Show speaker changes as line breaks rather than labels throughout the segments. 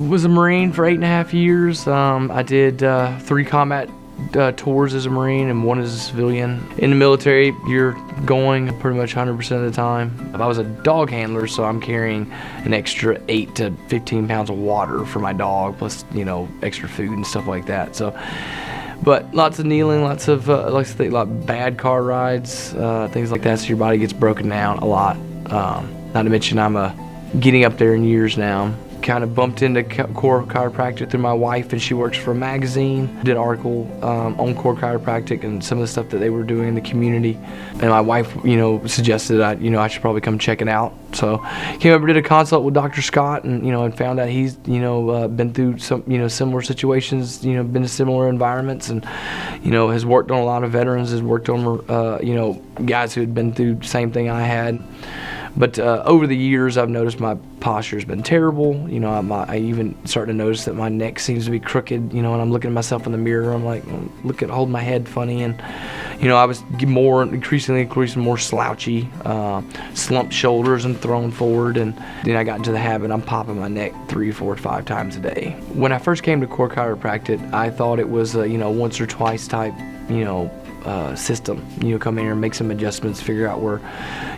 Was a Marine for 8.5 years. I did 3 combat tours as a Marine and 1 as a civilian. In the military, you're going pretty much 100% of the time. I was a dog handler, so I'm carrying an extra 8 to 15 pounds of water for my dog, plus, extra food and stuff like that. So, but lots of kneeling, lots of, like I say, a lot of bad car rides, things like that, so your body gets broken down a lot. Not to mention I'm getting up there in years now. Kind of bumped into core chiropractic through my wife, and she works for a magazine. Did an article on core chiropractic and some of the stuff that they were doing in the community. And my wife, suggested I should probably come check it out. So came over, did a consult with Dr. Scott, and and found out he's been through some similar situations, been to similar environments, and has worked on a lot of veterans, has worked on guys who had been through the same thing I had. But over the years, I've noticed my posture's been terrible. I even started to notice that my neck seems to be crooked. And I'm looking at myself in the mirror. I'm like, holding my head funny, and I was increasingly more slouchy, slumped shoulders and thrown forward. And then I got into the habit. I'm popping my neck 3, 4, 5 times a day. When I first came to core chiropractic, I thought it was once or twice type system. Come in here and make some adjustments, figure out where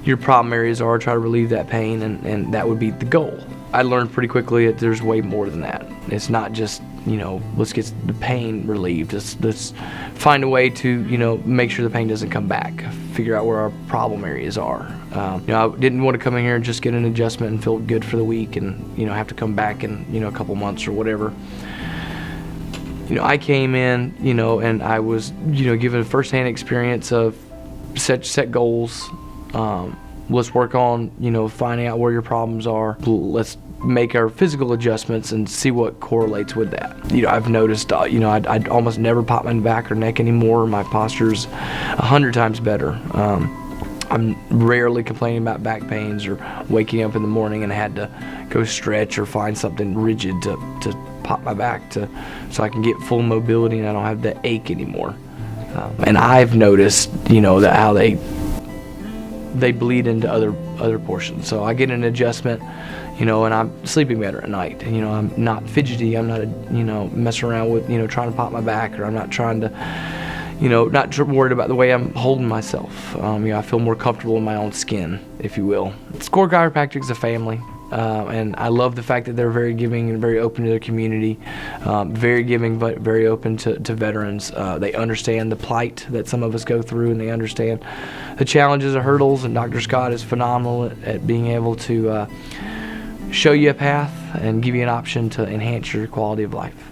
your problem areas are, try to relieve that pain, and that would be the goal. I learned pretty quickly that there's way more than that. It's not just let's get the pain relieved. Let's find a way to make sure the pain doesn't come back, figure out where our problem areas are. I didn't want to come in here and just get an adjustment and feel good for the week and have to come back in a couple months or whatever. I came in, and I was, given a firsthand experience of set goals. Let's work on, finding out where your problems are. Let's make our physical adjustments and see what correlates with that. I've noticed, I'd almost never pop my back or neck anymore. My posture's 100 times better. I'm rarely complaining about back pains or waking up in the morning and had to go stretch or find something rigid to pop my back so I can get full mobility and I don't have the ache anymore. And I've noticed, that how they bleed into other portions. So I get an adjustment, and I'm sleeping better at night. I'm not fidgety. I'm not, messing around with, trying to pop my back, or I'm not trying to, not worried about the way I'm holding myself. I feel more comfortable in my own skin, if you will. Core Chiropractic is a family. And I love the fact that they're very giving and very open to their community, very giving but very open to veterans. They understand the plight that some of us go through, and they understand the challenges and hurdles, and Dr. Scott is phenomenal at being able to show you a path and give you an option to enhance your quality of life.